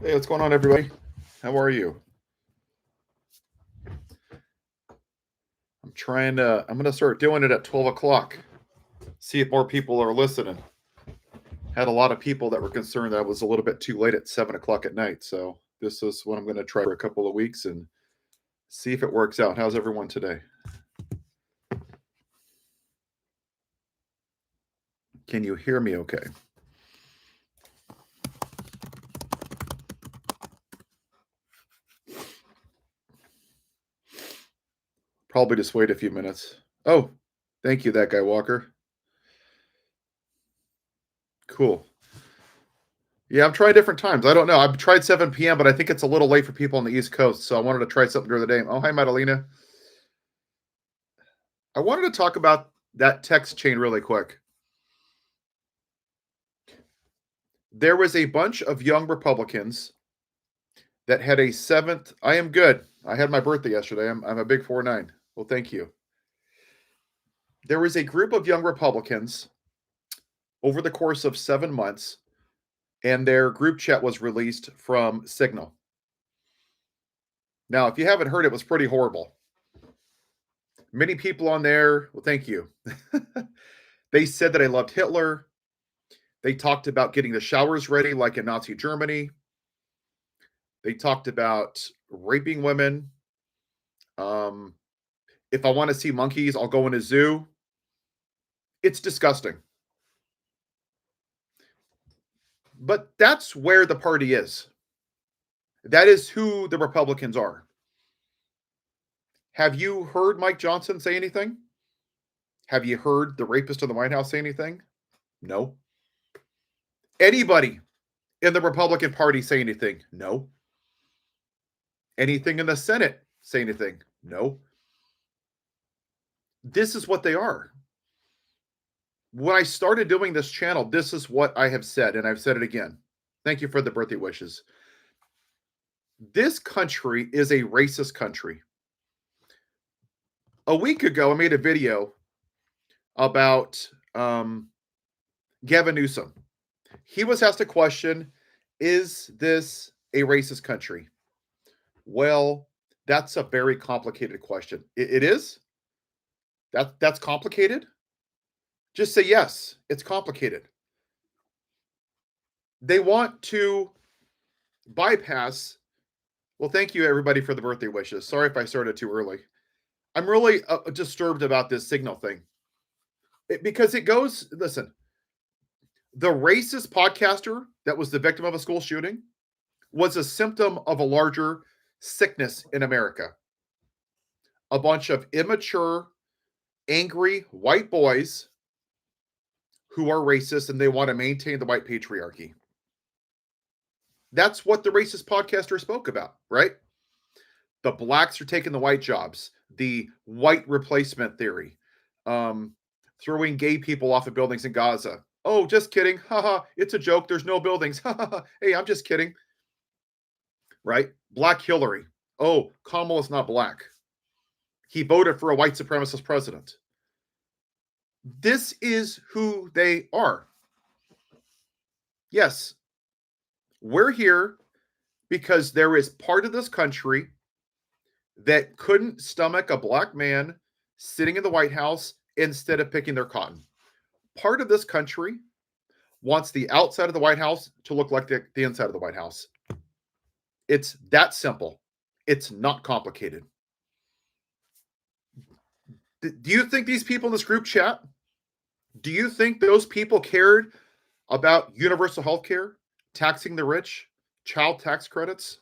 Hey, what's going on, everybody? How are you? I'm going to start doing it at 12 o'clock. See if more people are listening. Had a lot of people that were concerned that I was a little bit too late at 7 o'clock at night. So this is what I'm going to try for a couple of weeks and see if it works out. How's everyone today? Can you hear me okay? Probably just wait a few minutes. Oh, thank you, that guy Walker. Cool. Yeah, I'm trying different times. I don't know. I've tried 7 p.m., but I think it's a little late for people on the East Coast. So I wanted to try something during the day. Oh, hi, Madalena. I wanted to talk about that text chain really quick. There was a bunch of young Republicans that had a seventh. I am good. I had my birthday yesterday. I'm a big 4'9". Well, thank you. There was a group of young Republicans over the course of 7 months, and their group chat was released from Signal. Now, if you haven't heard, it was pretty horrible. Many people on there, well, thank you. They said that I loved Hitler. They talked about getting the showers ready like in Nazi Germany. They talked about raping women. If I want to see monkeys, I'll go in a zoo. It's disgusting. But that's where the party is. That is who the Republicans are. Have you heard Mike Johnson say anything? Have you heard the rapist in the White House say anything? No. Anybody in the Republican Party say anything? No. Anything in the Senate say anything? No. This is what they are. When I started doing this channel, this is what I have said, and I've said it again. Thank you for the birthday wishes. This country is a racist country. A week ago, I made a video about Gavin Newsom. He was asked a question, is this a racist country? Well, that's a very complicated question. It is? That's complicated? Just say yes, it's complicated. They want to bypass. Well, thank you everybody for the birthday wishes. Sorry if I started too early. I'm really disturbed about this Signal thing. Because it goes, listen, the racist podcaster that was the victim of a school shooting was a symptom of a larger sickness in America. A bunch of immature, angry white boys who are racist and they want to maintain the white patriarchy. That's what the racist podcaster spoke about, right? The blacks are taking the white jobs, the white replacement theory, throwing gay people off of buildings in Gaza. Oh, just kidding. Haha, it's a joke. There's no buildings. Hey, I'm just kidding. Right? Black Hillary. Oh, Kamala's not black. He voted for a white supremacist president. This is who they are. Yes, we're here because there is part of this country that couldn't stomach a black man sitting in the White House instead of picking their cotton. Part of this country wants the outside of the White House to look like the inside of the White House. It's that simple. It's not complicated. Do you think these people in this group chat, do you think those people cared about universal health care, taxing the rich, child tax credits,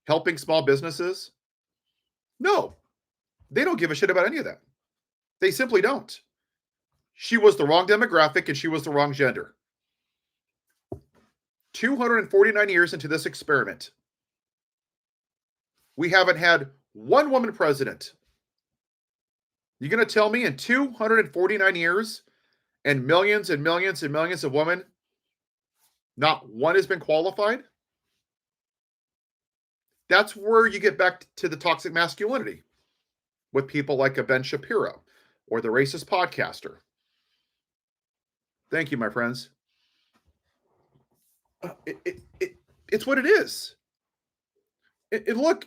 helping small businesses? No, they don't give a shit about any of that. They simply don't. She was the wrong demographic and she was the wrong gender. 249 years into this experiment, we haven't had one woman president. You're going to tell me in 249 years and millions and millions and millions of women, not one has been qualified? That's where you get back to the toxic masculinity with people like a Ben Shapiro or the racist podcaster. Thank you, my friends. It's what it is. And look,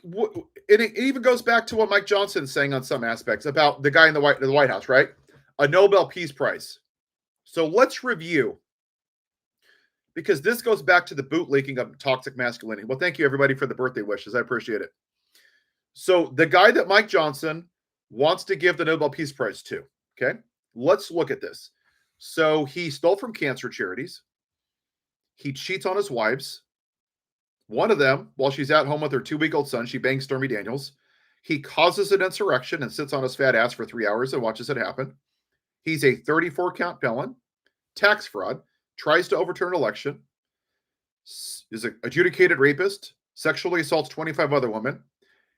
it even goes back to what Mike Johnson's saying on some aspects about the guy in the White House, right? A Nobel Peace Prize. So let's review, because this goes back to the bootlegging of toxic masculinity. Well, thank you everybody for the birthday wishes. I appreciate it. So the guy that Mike Johnson wants to give the Nobel Peace Prize to, okay? Let's look at this. So he stole from cancer charities. He cheats on his wives. One of them, while she's at home with her 2-week-old son, she bangs Stormy Daniels. He causes an insurrection and sits on his fat ass for 3 hours and watches it happen. He's a 34-count felon, tax fraud, tries to overturn an election, is an adjudicated rapist, sexually assaults 25 other women.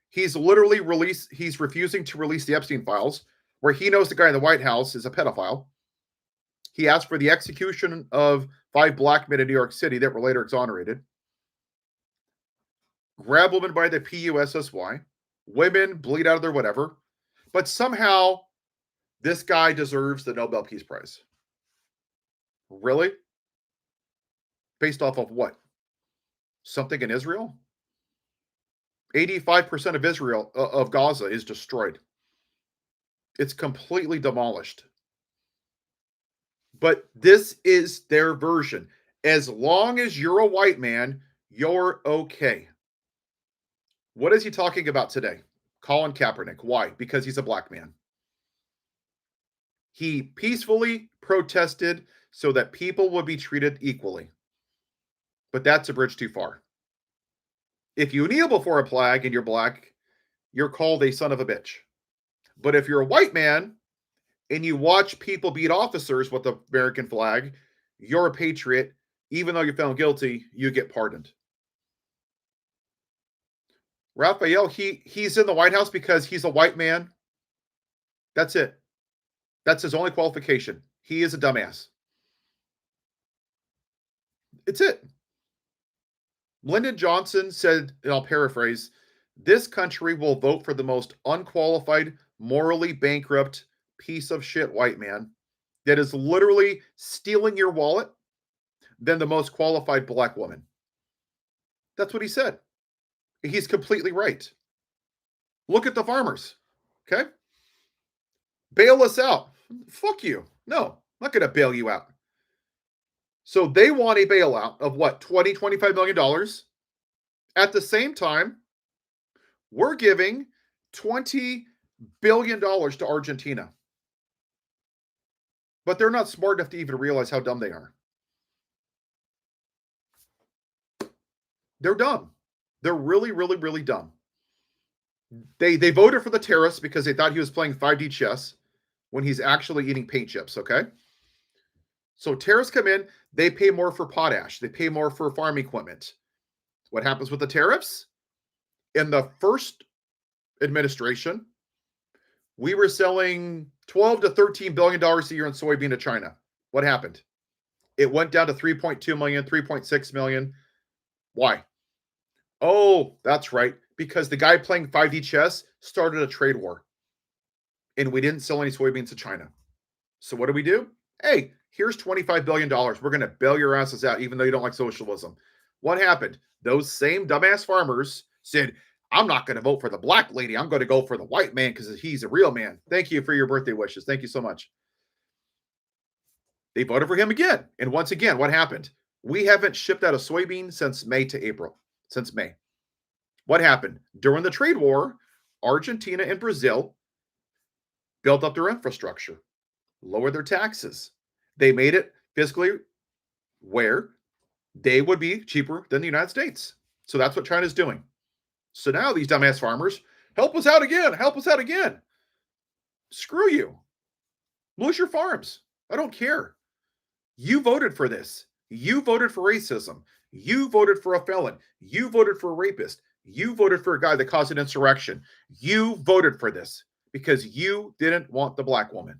He's refusing to release the Epstein files, where he knows the guy in the White House is a pedophile. He asked for the execution of 5 black men in New York City that were later exonerated. Grab women by the PUSSY. Women bleed out of their whatever. But somehow, this guy deserves the Nobel Peace Prize. Really? Based off of what? Something in Israel? 85% of Gaza is destroyed. It's completely demolished. But this is their version. As long as you're a white man, you're okay. What is he talking about today? Colin Kaepernick. Why? Because he's a black man. He peacefully protested so that people would be treated equally. But that's a bridge too far. If you kneel before a flag and you're black, you're called a son of a bitch. But if you're a white man and you watch people beat officers with the American flag, you're a patriot. Even though you're found guilty, you get pardoned. Raphael, he's in the White House because he's a white man. That's it. That's his only qualification. He is a dumbass. It's it. Lyndon Johnson said, and I'll paraphrase, this country will vote for the most unqualified, morally bankrupt piece of shit white man that is literally stealing your wallet than the most qualified black woman. That's what he said. He's completely right. Look at the farmers. Okay? Bail us out. Fuck you. No, I'm not going to bail you out. So they want a bailout of what? $25 million. At the same time, we're giving $20 billion to Argentina. But they're not smart enough to even realize how dumb they are. They're dumb. They're really, really, really dumb. They voted for the terrorist because they thought he was playing 5D chess when he's actually eating paint chips, okay? So terrorists come in, they pay more for potash. They pay more for farm equipment. What happens with the tariffs? In the first administration, we were selling $12 to $13 billion a year in soybean to China. What happened? It went down to 3.2 million, 3.6 million. Why? Oh, that's right. Because the guy playing 5D chess started a trade war. And we didn't sell any soybeans to China. So what do? Hey, here's $25 billion. We're going to bail your asses out, even though you don't like socialism. What happened? Those same dumbass farmers said, I'm not going to vote for the black lady. I'm going to go for the white man because he's a real man. Thank you for your birthday wishes. Thank you so much. They voted for him again. And once again, what happened? We haven't shipped out a soybean since May to April. Since May. What happened? During the trade war, Argentina and Brazil built up their infrastructure, lowered their taxes. They made it fiscally where they would be cheaper than the United States. So that's what China's doing. So now these dumbass farmers, help us out again. Help us out again. Screw you. Lose your farms. I don't care. You voted for this. You voted for racism. You voted for a felon. You voted for a rapist. You voted for a guy that caused an insurrection. You voted for this because you didn't want the black woman.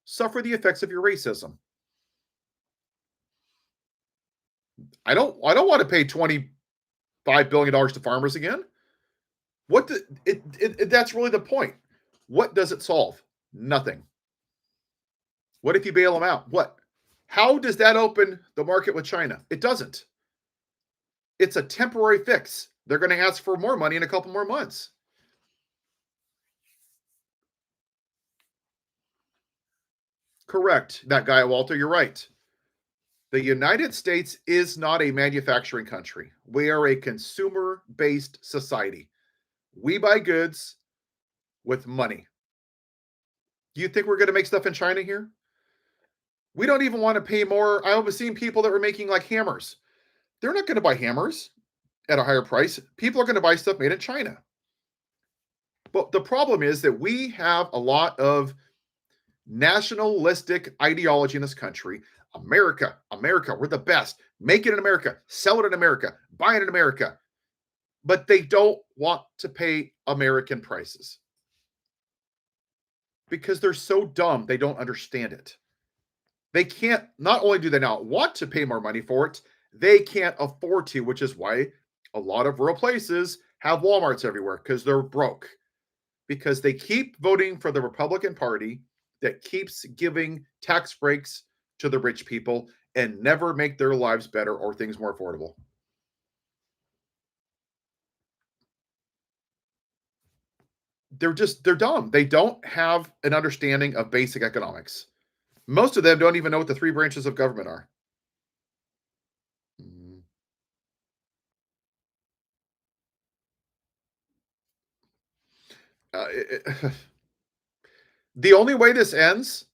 Suffer the effects of your racism. I don't want to pay $25 billion to farmers again. That's really the point. What does it solve? Nothing. What if you bail them out? What? How does that open the market with China? It doesn't. It's a temporary fix. They're going to ask for more money in a couple more months. Correct. That guy, Walter, you're right. The United States is not a manufacturing country. We are a consumer based society. We buy goods with money. Do you think we're going to make stuff in China here? We don't even want to pay more. I was seeing people that were making like hammers. They're not going to buy hammers at a higher price. People are going to buy stuff made in China. But the problem is that we have a lot of nationalistic ideology in this country. America, America, we're the best. Make it in America, sell it in America, buy it in America. But they don't want to pay American prices because they're so dumb, they don't understand it. They can't, not only do they not want to pay more money for it, they can't afford to, which is why a lot of rural places have Walmarts everywhere because they're broke. Because they keep voting for the Republican Party that keeps giving tax breaks to the rich people and never make their lives better or things more affordable. They're dumb. They don't have an understanding of basic economics. Most of them don't even know what the three branches of government are. Mm. Uh, it- it- the only way this ends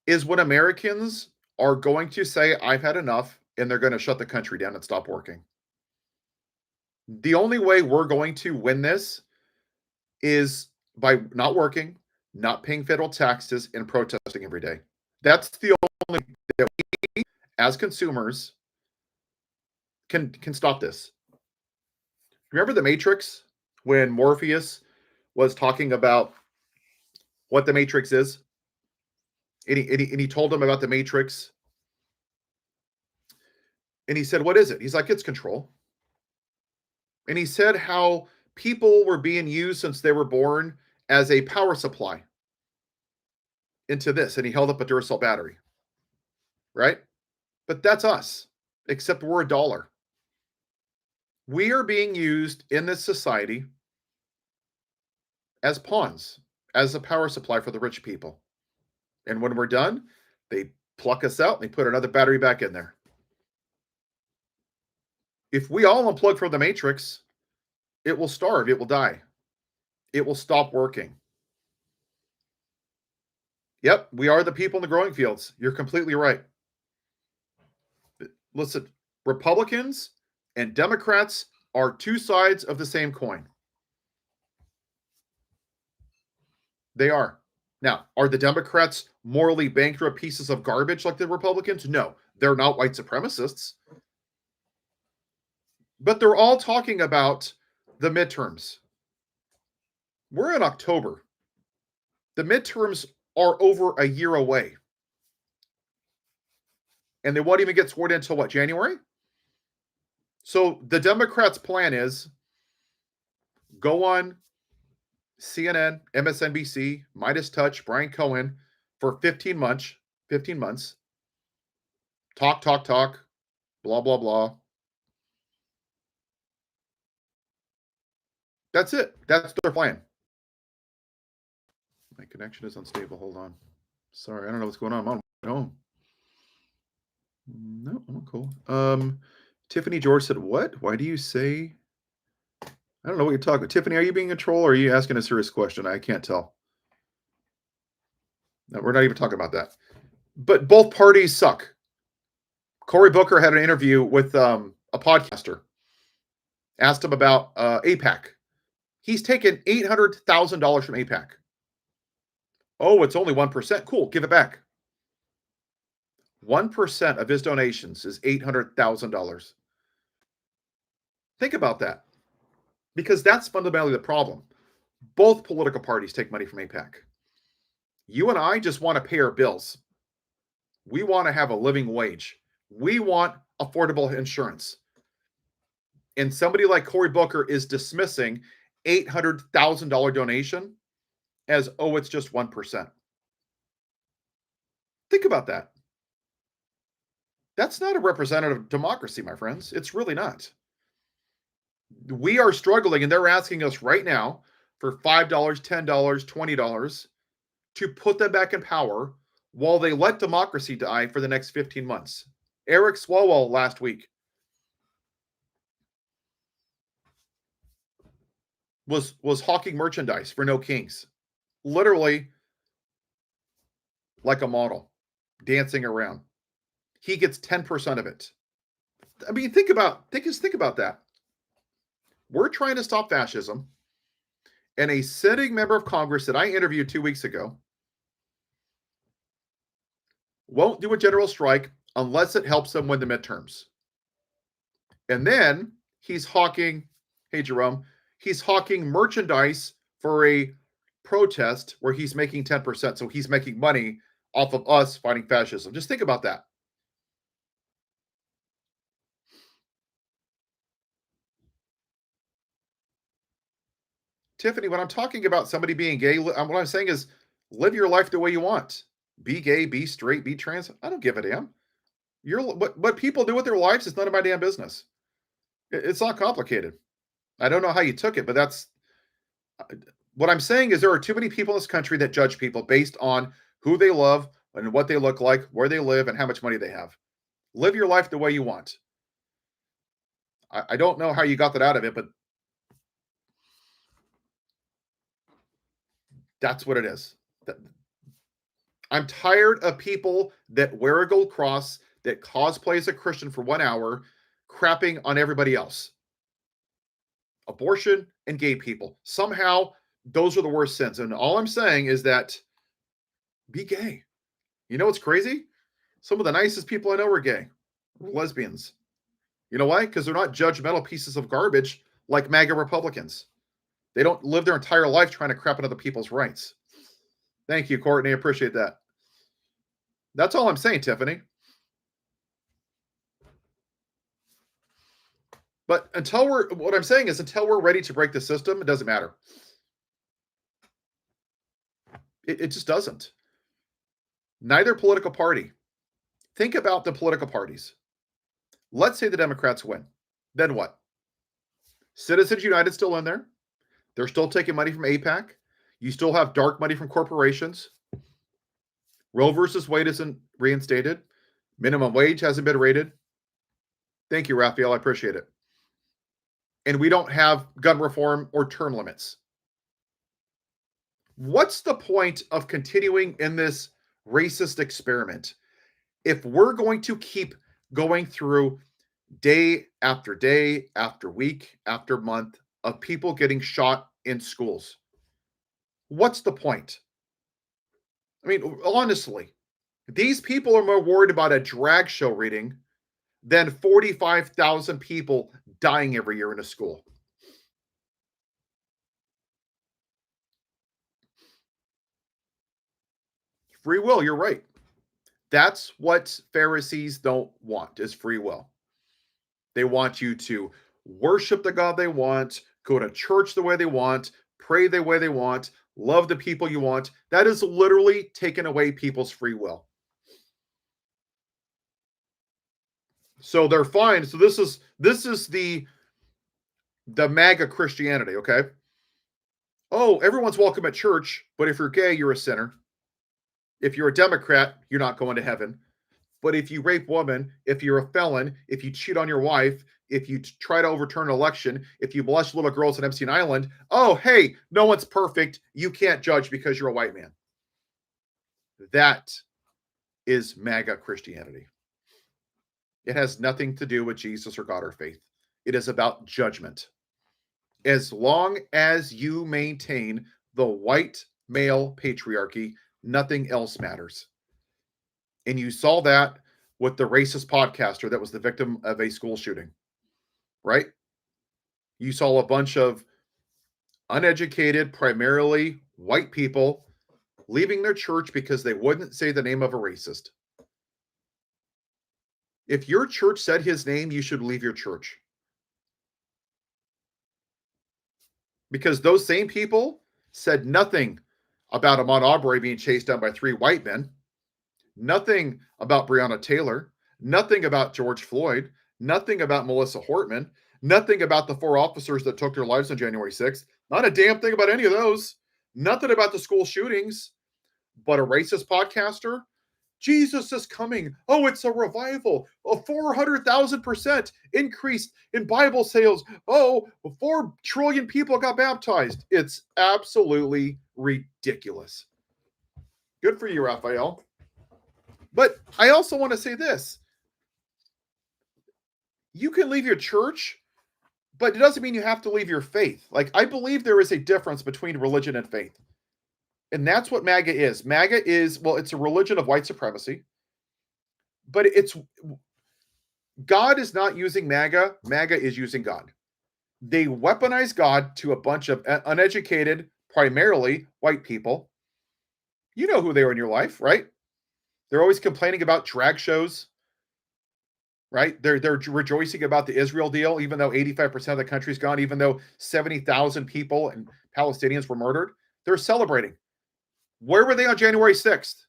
is when Americans are going to say, I've had enough, and they're going to shut the country down and stop working. The only way we're going to win this is by not working, not paying federal taxes, and protesting every day. That's the only way that we, as consumers, can stop this. Remember the Matrix when Morpheus was talking about what the Matrix is? And he told him about the Matrix. And he said, what is it? He's like, it's control. And he said how people were being used since they were born as a power supply into this. And he held up a Duracell battery, right? But that's us, except we're a dollar. We are being used in this society as pawns, as a power supply for the rich people. And when we're done, they pluck us out and they put another battery back in there. If we all unplug from the Matrix, it will starve, it will die, it will stop working. Yep, we are the people in the growing fields. You're completely right. Listen, Republicans and Democrats are two sides of the same coin. They are. Now, are the Democrats morally bankrupt pieces of garbage like the Republicans? No, they're not white supremacists. But they're all talking about the midterms. We're in October. The midterms are over a year away. And they won't even get sworn in until what, January? So the Democrats' plan is go on CNN, MSNBC, Midas Touch, Brian Cohen for 15 months, talk, blah, blah, blah. That's it. That's their plan. My connection is unstable. Hold on. Sorry, I don't know what's going on. I'm at home. No, I'm cool. Tiffany George said, what? Why do you say? I don't know what you're talking about. Tiffany, are you being a troll or are you asking a serious question? I can't tell. No, we're not even talking about that. But both parties suck. Cory Booker had an interview with a podcaster. Asked him about AIPAC. He's taken $800,000 from AIPAC. Oh, it's only 1%. Cool, give it back. 1% of his donations is $800,000. Think about that. Because that's fundamentally the problem. Both political parties take money from AIPAC. You and I just want to pay our bills. We want to have a living wage. We want affordable insurance. And somebody like Cory Booker is dismissing $800,000 donation as, oh, it's just 1%. Think about that. That's not a representative democracy, my friends. It's really not. We are struggling, and they're asking us right now for $5, $10, $20 to put them back in power while they let democracy die for the next 15 months. Eric Swalwell last week was hawking merchandise for no kings. Literally like a model, dancing around. He gets 10% of it. I mean, think about that. We're trying to stop fascism, and a sitting member of Congress that I interviewed 2 weeks ago won't do a general strike unless it helps them win the midterms. And then he's hawking, hey Jerome, he's hawking merchandise for a protest where he's making 10%. So he's making money off of us fighting fascism. Just think about that. Tiffany, when I'm talking about somebody being gay, what I'm saying is live your life the way you want. Be gay, be straight, be trans. I don't give a damn. What people do with their lives is none of my damn business. It's not complicated. I don't know how you took it, but that's what I'm saying is there are too many people in this country that judge people based on who they love and what they look like, where they live, and how much money they have. Live your life the way you want. I don't know how you got that out of it, but that's what it is. I'm tired of people that wear a gold cross, that cosplay as a Christian for 1 hour, crapping on everybody else. Abortion and gay people. Somehow, those are the worst sins. And all I'm saying is that be gay. You know what's crazy? Some of the nicest people I know are gay, lesbians. You know why? Because they're not judgmental pieces of garbage like MAGA Republicans. They don't live their entire life trying to crap on other people's rights. Thank you, Courtney. I appreciate that. That's all I'm saying, Tiffany. But until we're ready to break the system, it doesn't matter. It just doesn't. Neither political party. Think about the political parties. Let's say the Democrats win. Then what? Citizens United still in there. They're still taking money from AIPAC. You still have dark money from corporations. Roe versus Wade isn't reinstated. Minimum wage hasn't been rated. Thank you, Raphael. I appreciate it. And we don't have gun reform or term limits. What's the point of continuing in this racist experiment if we're going to keep going through day after week after month of people getting shot in schools? What's the point? I mean, honestly, these people are more worried about a drag show reading than 45,000 people dying every year in a school. Free will, you're right. That's what Pharisees don't want, is free will. They want you to worship the God they want, go to church the way they want, pray the way they want, love the people you want. That is literally taking away people's free will. So they're fine. So this is the MAGA Christianity, okay? Oh, everyone's welcome at church, but if you're gay, you're a sinner. If you're a Democrat, you're not going to heaven. But if you rape women, if you're a felon, if you cheat on your wife, if you try to overturn an election, if you molest little girls on Epstein Island, oh, hey, no one's perfect. You can't judge because you're a white man. That is MAGA Christianity. It has nothing to do with Jesus or God or faith. It is about judgment. As long as you maintain the white male patriarchy, nothing else matters. And you saw that with the racist podcaster that was the victim of a school shooting, right? You saw a bunch of uneducated, primarily white people leaving their church because they wouldn't say the name of a racist. If your church said his name, you should leave your church. Because those same people said nothing about Ahmaud Arbery being chased down by 3 white men, nothing about Breonna Taylor, Nothing about George Floyd, nothing about Melissa Hortman, nothing about the 4 officers that took their lives on January 6th. Not a damn thing about any of those. Nothing about the school shootings, but a racist podcaster. Jesus is coming. Oh, it's a revival. A 400,000% increase in Bible sales. Oh, 4 trillion people got baptized. It's absolutely ridiculous. Good for you, Raphael. But I also want to say this. You can leave your church, but it doesn't mean you have to leave your faith. Like, I believe there is a difference between religion and faith. And that's what MAGA is. MAGA is, well, it's a religion of white supremacy. But it's God is not using MAGA. MAGA is using God. They weaponize God to a bunch of uneducated, primarily white people. You know who they are in your life, right? They're always complaining about drag shows, right? They're rejoicing about the Israel deal, even though 85% of the country's gone, even though 70,000 people and Palestinians were murdered. They're celebrating. Where were they on January 6th?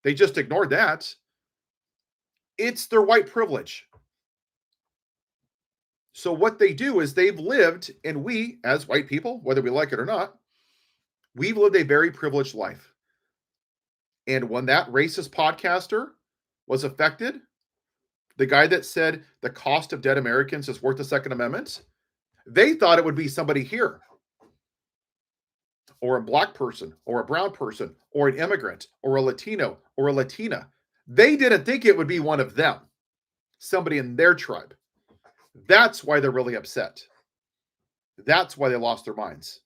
They just ignored that. It's their white privilege. So what they do is they've lived, and we, as white people, whether we like it or not, we've lived a very privileged life. And when that racist podcaster was affected, the guy that said the cost of dead Americans is worth the Second Amendment, they thought it would be somebody here, or a black person, or a brown person, or an immigrant, or a Latino, or a Latina. They didn't think it would be one of them, somebody in their tribe. That's why they're really upset. That's why they lost their minds.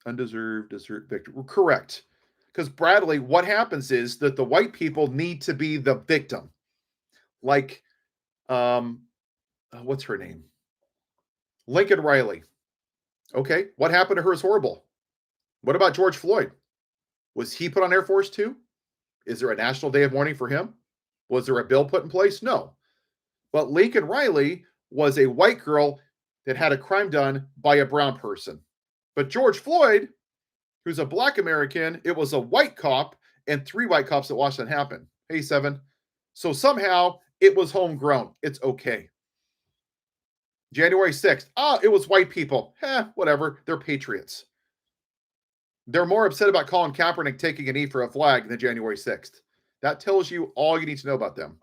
Undeserved, deserved victory. Correct. Because Bradley, what happens is that the white people need to be the victim. Like, what's her name? Lincoln Riley. Okay, what happened to her is horrible. What about George Floyd? Was he put on Air Force 2? Is there a national day of mourning for him? Was there a bill put in place? No. But Lincoln Riley was a white girl that had a crime done by a brown person. But George Floyd, who's a black American, it was a white cop and 3 white cops that watched that happen. Hey, 7. So somehow it was homegrown. It's okay. January 6th. It was white people. Whatever. They're patriots. They're more upset about Colin Kaepernick taking a knee for a flag than January 6th. That tells you all you need to know about them.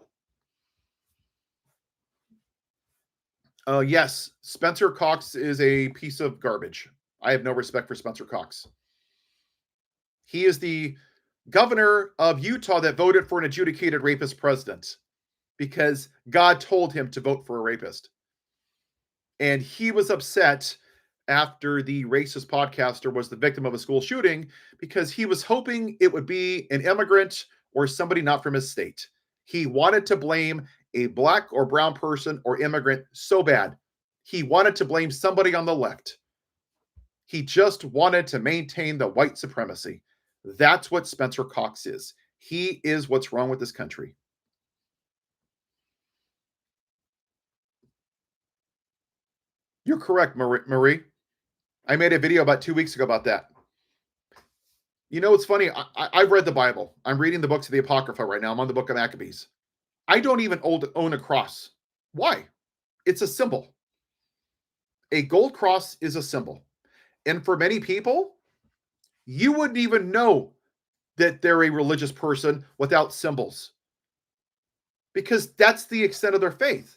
Yes, Spencer Cox is a piece of garbage. I have no respect for Spencer Cox. He is the governor of Utah that voted for an adjudicated rapist president because God told him to vote for a rapist. And he was upset after the racist podcaster was the victim of a school shooting because he was hoping it would be an immigrant or somebody not from his state. He wanted to blame a black or brown person or immigrant so bad. He wanted to blame somebody on the left. He just wanted to maintain the white supremacy. That's what Spencer Cox is. He is what's wrong with this country. You're correct, Marie. I made a video about 2 weeks ago about that. You know, it's funny. I've read the Bible. I'm reading the books of the Apocrypha right now. I'm on the book of Maccabees. I don't even own a cross. Why? It's a symbol. A gold cross is a symbol. And for many people, you wouldn't even know that they're a religious person without symbols. Because that's the extent of their faith.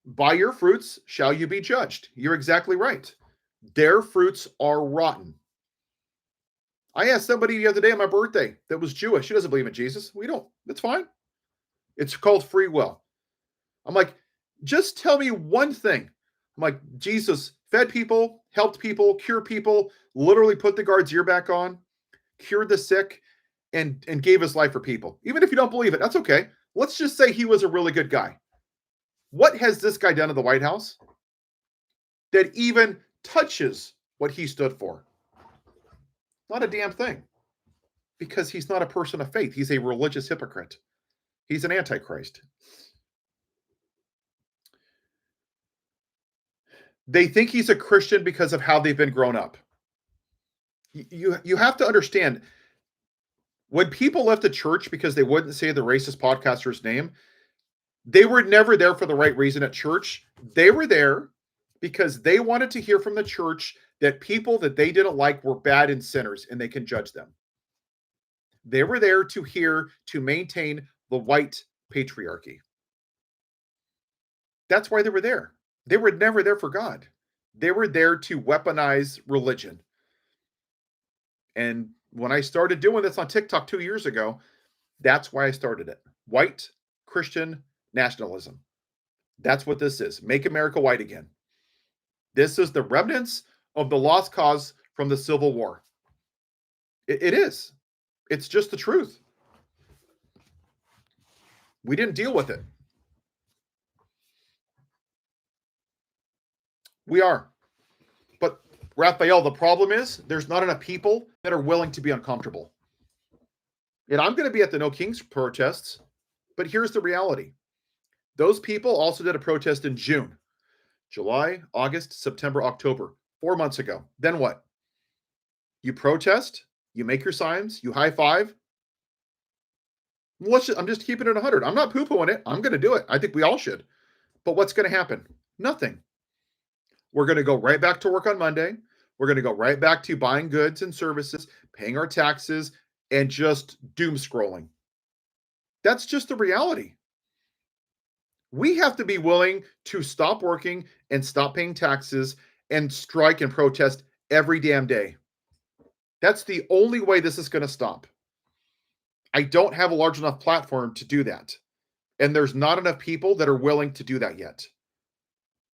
By your fruits shall you be judged. You're exactly right. Their fruits are rotten. I asked somebody the other day on my birthday that was Jewish. She doesn't believe in Jesus. We don't. That's fine. It's called free will. I'm like, just tell me one thing. I'm like, Jesus fed people, helped people, cured people, literally put the guard's ear back on, cured the sick, and gave his life for people. Even if you don't believe it, that's okay. Let's just say he was a really good guy. What has this guy done in the White House that even touches what he stood for? Not a damn thing. Because he's not a person of faith. He's a religious hypocrite. He's an antichrist. They think he's a Christian because of how they've been grown up. You have to understand, When people left the church because they wouldn't say the racist podcaster's name, they were never there for the right reason at church. They were there because they wanted to hear from the church that people that they didn't like were bad and sinners and they can judge them. They were there to maintain the white patriarchy. That's why they were there. They were never there for God. They were there to weaponize religion. And when I started doing this on TikTok 2 years ago, that's why I started it. White Christian nationalism. That's what this is. Make America white again. This is the remnants of the lost cause from the Civil War. It is. It's just the truth. We didn't deal with it. We are. But Raphael, the problem is there's not enough people that are willing to be uncomfortable. And I'm going to be at the No Kings protests, but here's the reality. Those people also did a protest in June, July, August, September, October, 4 months ago. Then what? You protest, you make your signs, you high five. I'm just keeping it 100. I'm not poo-pooing it. I'm going to do it. I think we all should. But what's going to happen? Nothing. We're going to go right back to work on Monday. We're going to go right back to buying goods and services, paying our taxes, and just doom scrolling. That's just the reality. We have to be willing to stop working and stop paying taxes and strike and protest every damn day. That's the only way this is going to stop. I don't have a large enough platform to do that. And there's not enough people that are willing to do that yet.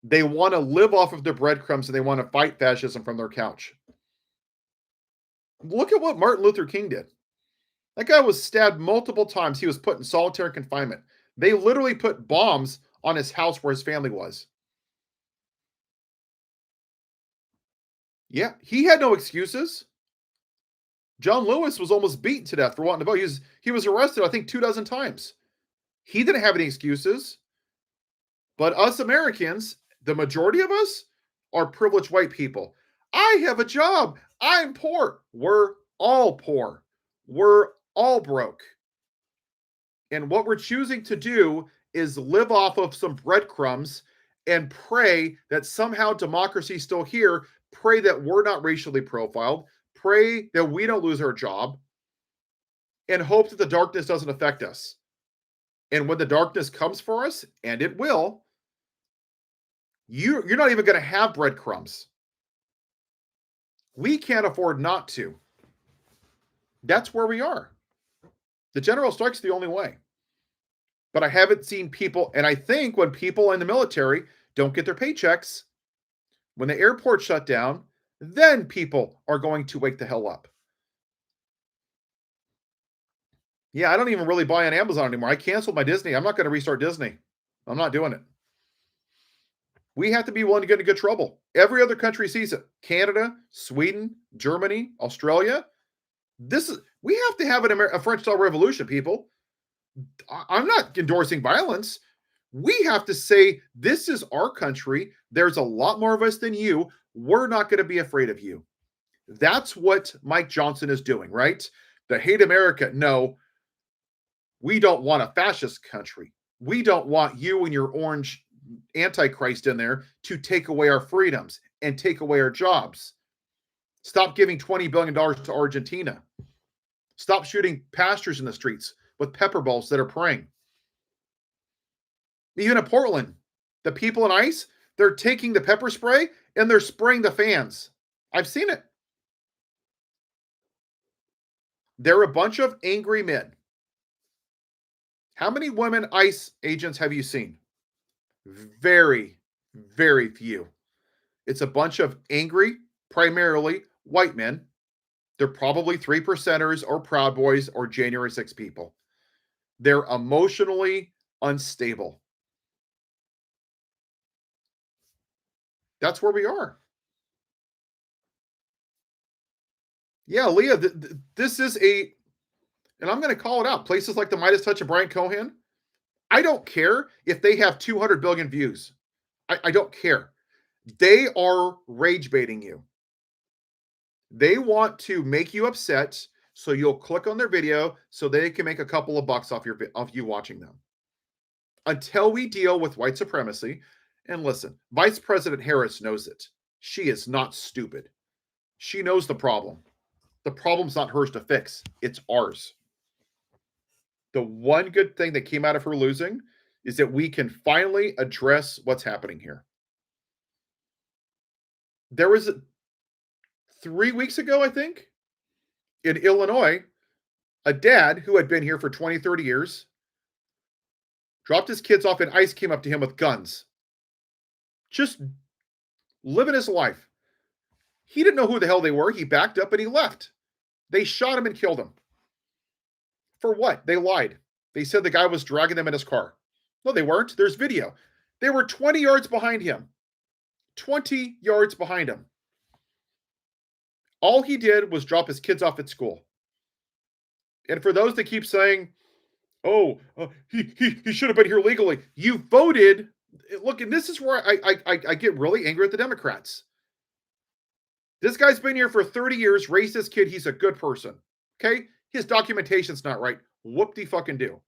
They want to live off of their breadcrumbs and they want to fight fascism from their couch. Look at what Martin Luther King did. That guy was stabbed multiple times. He was put in solitary confinement. They literally put bombs on his house where his family was. Yeah, he had no excuses. John Lewis was almost beaten to death for wanting to vote. He was arrested, I think, 24 times. He didn't have any excuses. But us Americans, the majority of us, are privileged white people. I have a job. I'm poor. We're all poor. We're all broke. And what we're choosing to do is live off of some breadcrumbs and pray that somehow democracy's still here. Pray that we're not racially profiled. Pray that we don't lose our job. And hope that the darkness doesn't affect us. And when the darkness comes for us, and it will, you're not even going to have breadcrumbs. We can't afford not to. That's where we are. The general strike's the only way. But I haven't seen people, and I think when people in the military don't get their paychecks, when the airport shut down, then people are going to wake the hell up. Yeah, I don't even really buy on Amazon anymore. I canceled my Disney. I'm not going to restart Disney. I'm not doing it. We have to be willing to get into good trouble. Every other country sees it. Canada, Sweden, Germany, Australia. We have to have a French-style revolution, people. I'm not endorsing violence. We have to say, this is our country. There's a lot more of us than you. We're not going to be afraid of you. That's what Mike Johnson is doing, right? The hate America. No, we don't want a fascist country. We don't want you and your orange antichrist in there to take away our freedoms and take away our jobs. Stop giving $20 billion to Argentina. Stop shooting pastors in the streets with pepper balls that are praying. Even in Portland, the people in ICE, they're taking the pepper spray and they're spraying the fans. I've seen it. They're a bunch of angry men. How many women ICE agents have you seen? Very, very few. It's a bunch of angry, primarily white men. They're probably 3%ers or Proud Boys or January 6 people. They're emotionally unstable. That's where we are. Yeah, Leah, this is and I'm going to call it out, places like the Midas Touch of Brian Cohen, I don't care if they have 200 billion views. I don't care. They are rage baiting you. They want to make you upset. So you'll click on their video so they can make a couple of bucks off you watching them. Until we deal with white supremacy, and listen, Vice President Harris knows it. She is not stupid. She knows the problem. The problem's not hers to fix. It's ours. The one good thing that came out of her losing is that we can finally address what's happening here. There was 3 weeks ago, I think, in Illinois, a dad who had been here for 20, 30 years dropped his kids off and ICE came up to him with guns. Just living his life. He didn't know who the hell they were. He backed up and he left. They shot him and killed him. For what? They lied. They said the guy was dragging them in his car. No, they weren't. There's video. They were 20 yards behind him. 20 yards behind him. All he did was drop his kids off at school. And for those that keep saying, oh, he should have been here legally. You voted. Look, and this is where I get really angry at the Democrats. This guy's been here for 30 years, raised his kid. He's a good person. Okay? His documentation's not right. Whoop-de-fucking-do.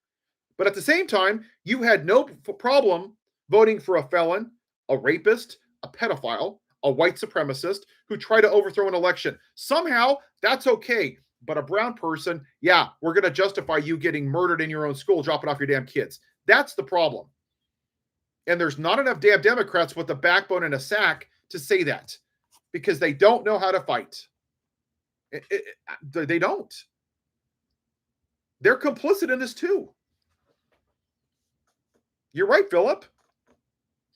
But at the same time, you had no problem voting for a felon, a rapist, a pedophile, a white supremacist who tried to overthrow an election. Somehow, that's okay. But a brown person, yeah, we're going to justify you getting murdered in your own school, dropping off your damn kids. That's the problem. And there's not enough damn Democrats with a backbone and a sack to say that because they don't know how to fight. They don't. They're complicit in this too. You're right, Philip.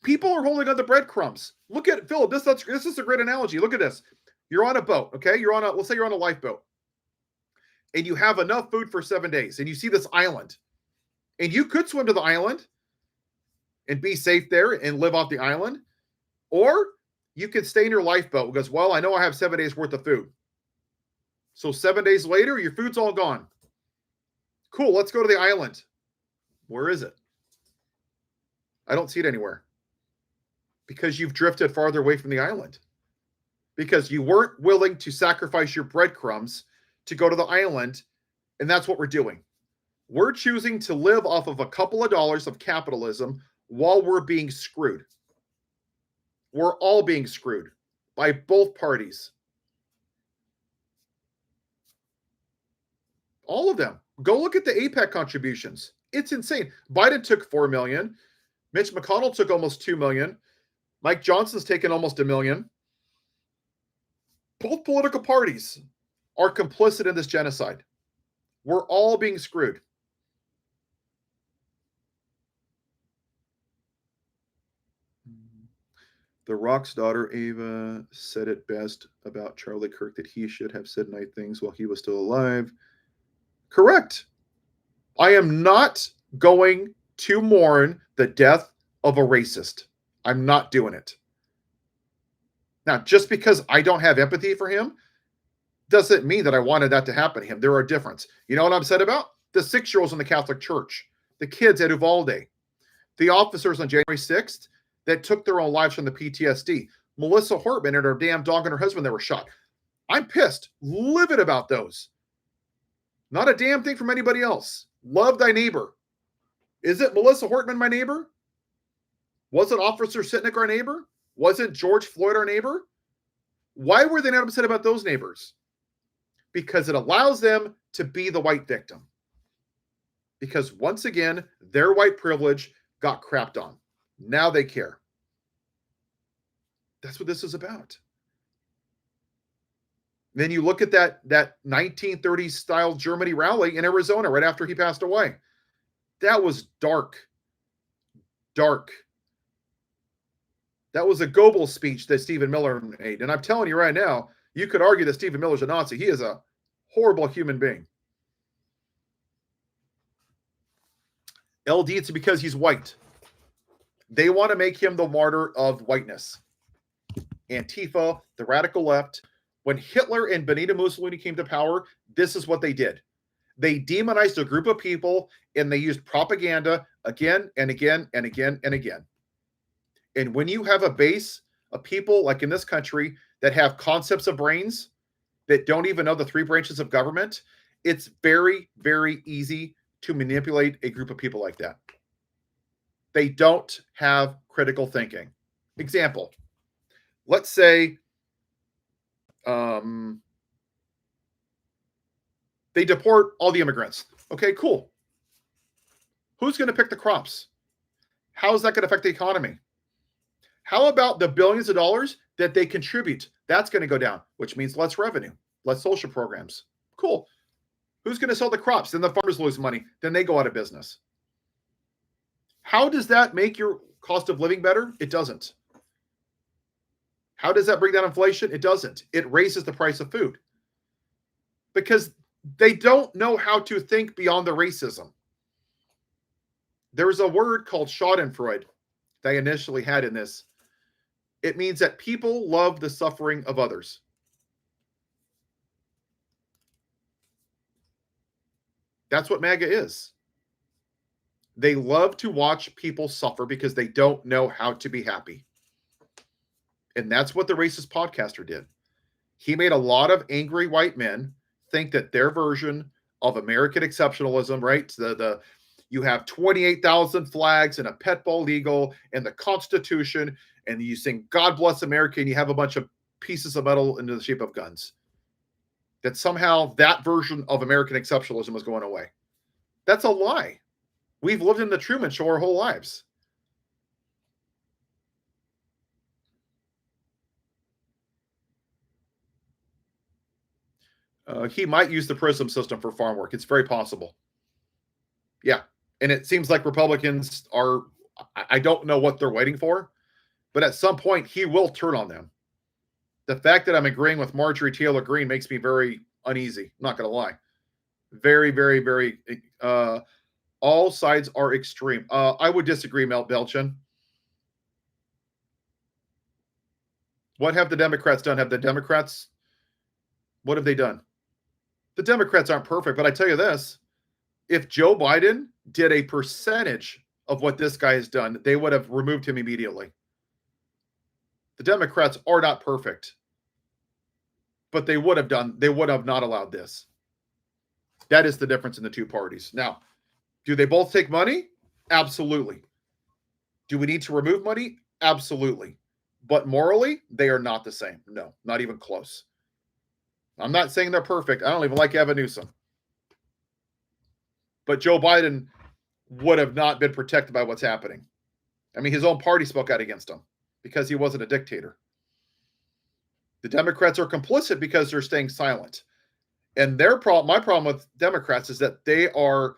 People are holding on the breadcrumbs. Look at Philip. This is a great analogy. Look at this. You're on a boat, okay? Let's say you're on a lifeboat. And you have enough food for 7 days. And you see this island. And you could swim to the island and be safe there and live off the island. Or you can stay in your lifeboat because, well, I know I have 7 days worth of food. So 7 days later, your food's all gone. Cool, let's go to the island. Where is it? I don't see it anywhere. Because you've drifted farther away from the island. Because you weren't willing to sacrifice your breadcrumbs to go to the island, and that's what we're doing. We're choosing to live off of a couple of dollars of capitalism while we're being screwed. We're all being screwed by both parties. All of them. Go look at the APEC contributions. It's insane. Biden took $4 million. Mitch McConnell took almost $2 million. Mike Johnson's taken almost $1 million. Both political parties are complicit in this genocide. We're all being screwed. The Rock's daughter, Ava, said it best about Charlie Kirk that he should have said nice things while he was still alive. Correct. I am not going to mourn the death of a racist. I'm not doing it. Now, just because I don't have empathy for him doesn't mean that I wanted that to happen to him. There are a difference. You know what I'm upset about? The 6-year-olds in the Catholic Church, the kids at Uvalde, the officers on January 6th that took their own lives from the PTSD, Melissa Hortman and her damn dog and her husband that were shot. I'm pissed, livid about those. Not a damn thing from anybody else. Love thy neighbor. Is it Melissa Hortman my neighbor? Wasn't Officer Sitnick our neighbor? Wasn't George Floyd our neighbor? Why were they not upset about those neighbors? Because it allows them to be the white victim. Because once again, their white privilege got crapped on. Now they care. That's what this is about. Then you look at that 1930s style Germany rally in Arizona right after he passed away. That was dark. Dark. That was a Goebbels speech that Stephen Miller made. And I'm telling you right now, you could argue that Stephen Miller's a Nazi. He is a horrible human being. LD, it's because he's white. They want to make him the martyr of whiteness. Antifa, the radical left. When Hitler and Benito Mussolini came to power, this is what they did. They demonized a group of people and they used propaganda again and again and again and again. And when you have a base of people like in this country that have concepts of brains that don't even know the 3 branches of government, It's very, very easy to manipulate a group of people like that. They don't have critical thinking. Example, let's say they deport all the immigrants. Okay, cool. Who's going to pick the crops? How is that going to affect the economy? How about the billions of dollars that they contribute? That's going to go down, which means less revenue, less social programs. Cool. Who's going to sell the crops? Then the farmers lose money. Then they go out of business. How does that make your cost of living better? It doesn't. How does that bring down inflation? It doesn't. It raises the price of food because they don't know how to think beyond the racism. There's a word called schadenfreude that I initially had in this. It means that people love the suffering of others. That's what MAGA is. They love to watch people suffer because they don't know how to be happy. And that's what the racist podcaster did. He made a lot of angry white men think that their version of American exceptionalism, right? You have 28,000 flags and a pet bald eagle and the Constitution, and you sing God Bless America, and you have a bunch of pieces of metal in the shape of guns. That somehow that version of American exceptionalism was going away. That's a lie. We've lived in the Truman Show our whole lives. He might use the PRISM system for farm work. It's very possible. Yeah. And it seems like Republicans are, I don't know what they're waiting for, but at some point he will turn on them. The fact that I'm agreeing with Marjorie Taylor Greene makes me very uneasy. I'm not going to lie. Very, very, very, all sides are extreme. I would disagree, Mel Belchin. What have the Democrats done? What have they done? The Democrats aren't perfect, but I tell you this, if Joe Biden did a percentage of what this guy has done, they would have removed him immediately. The Democrats are not perfect, but they would have not allowed this. That is the difference in the two parties. Now, do they both take money? Absolutely. Do we need to remove money? Absolutely. But morally, they are not the same. No, not even close. I'm not saying they're perfect. I don't even like Gavin Newsom. But Joe Biden would have not been protected by what's happening. I mean, his own party spoke out against him because he wasn't a dictator. The Democrats are complicit because they're staying silent. And my problem with Democrats is that they are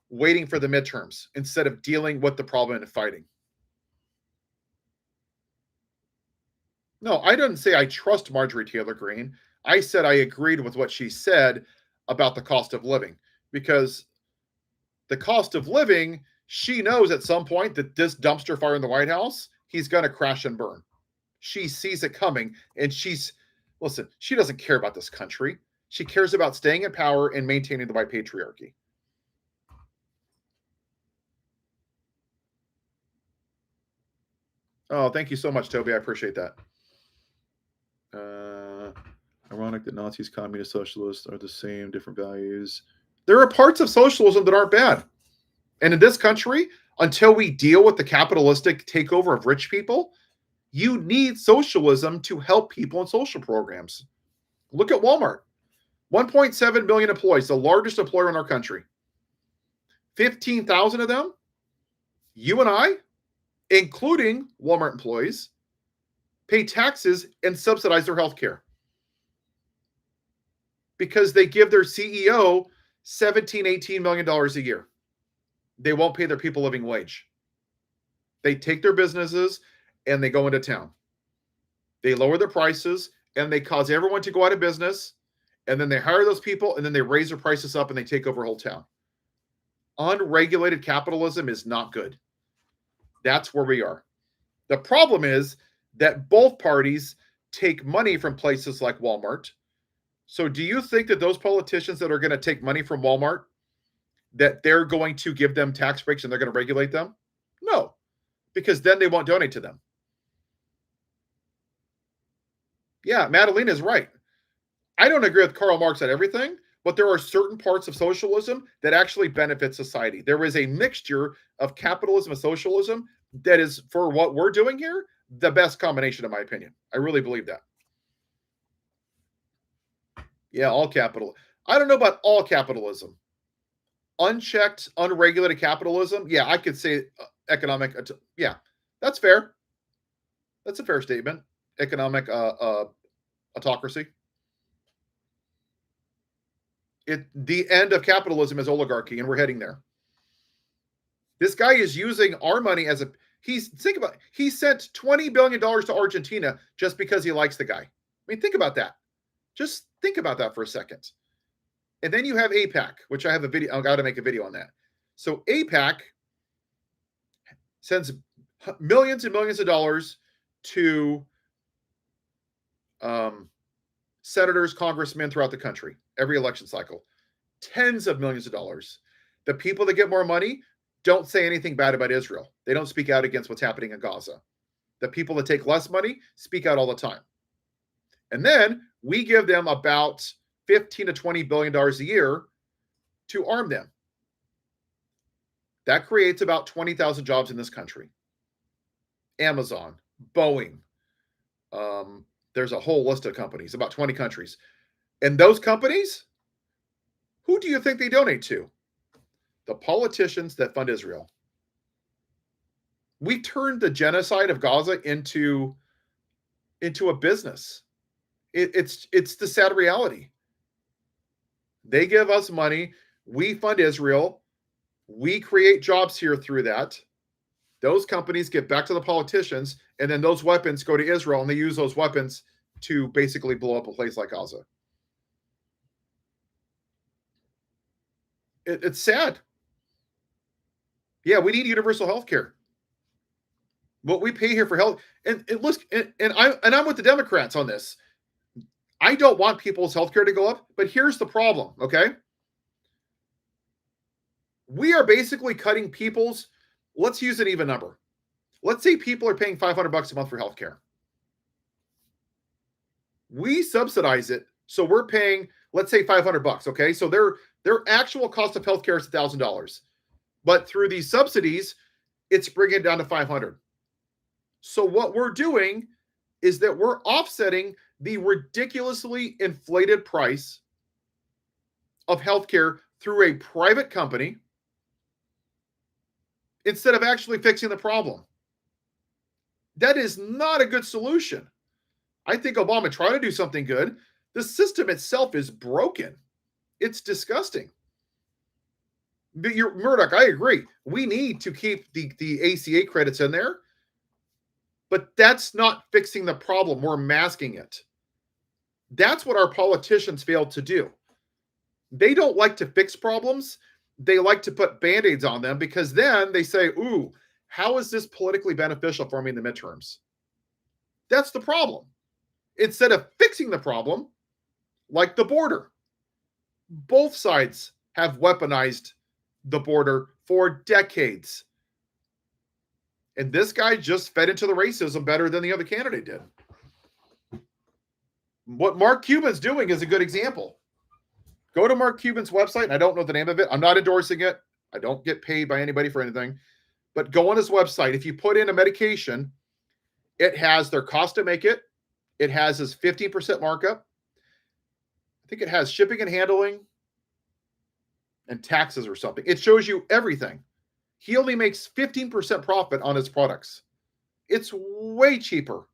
waiting for the midterms instead of dealing with the problem and fighting. No, I didn't say I trust Marjorie Taylor Greene. I said I agreed with what she said about the cost of living, because the cost of living, she knows at some point that this dumpster fire in the White House, he's going to crash and burn. She sees it coming, and she doesn't care about this country. She cares about staying in power and maintaining the white patriarchy. Oh, thank you so much, Toby. I appreciate that. Ironic that Nazis, communists, socialists are the same, different values. There are parts of socialism that aren't bad. And in this country, until we deal with the capitalistic takeover of rich people, you need socialism to help people in social programs. Look at Walmart. 1.7 million employees, the largest employer in our country. 15,000 of them, you and I, including Walmart employees, pay taxes and subsidize their health care because they give their CEO $17, $18 million a year. They won't pay their people living wage. They take their businesses and they go into town. They lower their prices and they cause everyone to go out of business. And then they hire those people and then they raise their prices up and they take over a whole town. Unregulated capitalism is not good. That's where we are. The problem is that both parties take money from places like Walmart. So do you think that those politicians that are going to take money from Walmart, that they're going to give them tax breaks and they're going to regulate them? No, because then they won't donate to them. Yeah, Madalena is right. I don't agree with Karl Marx on everything, but there are certain parts of socialism that actually benefit society. There is a mixture of capitalism and socialism that is, for what we're doing here, the best combination, in my opinion. I really believe that. Yeah, all capital. I don't know about all capitalism. Unchecked, unregulated capitalism. Yeah, I could say economic. Yeah, that's fair. That's a fair statement. Economic autocracy. The end of capitalism is oligarchy, and we're heading there. This guy is using our money as a. Think about it. He sent $20 billion to Argentina just because he likes the guy. I mean, think about that. Just think about that for a second. And then you have APAC, which I have a video. I've got to make a video on that. So APAC sends millions and millions of dollars to senators, congressmen throughout the country, every election cycle. Tens of millions of dollars. The people that get more money don't say anything bad about Israel. They don't speak out against what's happening in Gaza. The people that take less money speak out all the time. And then we give them about $15 to $20 billion a year to arm them. That creates about 20,000 jobs in this country. Amazon, Boeing, there's a whole list of companies, about 20 countries. And those companies, who do you think they donate to? The politicians that fund Israel. We turned the genocide of Gaza into a business. It's the sad reality. They give us money. We fund Israel. We create jobs here through that. Those companies get back to the politicians, and then those weapons go to Israel, and they use those weapons to basically blow up a place like Gaza. It's sad. Yeah, we need universal health care. What we pay here for health, and I'm with the Democrats on this. I don't want people's health care to go up, but here's the problem, okay? We are basically cutting people's, let's use an even number. Let's say people are paying $500 a month for health care. We subsidize it, so we're paying, let's say $500, okay? So their actual cost of health care is $1,000. But through these subsidies, it's bringing it down to $500. So what we're doing is that we're offsetting the ridiculously inflated price of healthcare through a private company instead of actually fixing the problem. That is not a good solution. I think Obama tried to do something good. The system itself is broken. It's disgusting. But Murdoch, I agree. We need to keep the ACA credits in there, but that's not fixing the problem. We're masking it. That's what our politicians fail to do. They don't like to fix problems. They like to put Band-Aids on them because then they say, ooh, how is this politically beneficial for me in the midterms? That's the problem. Instead of fixing the problem, like the border, both sides have weaponized the border for decades. And this guy just fed into the racism better than the other candidate did. What Mark Cuban's doing is a good example. Go to Mark Cuban's website, and I don't know the name of it. I'm not endorsing it. I don't get paid by anybody for anything. But go on his website. If you put in a medication, it has their cost to make it. It has his 15% markup. I think it has shipping and handling and taxes or something. It shows you everything. He only makes 15% profit on his products. It's way cheaper.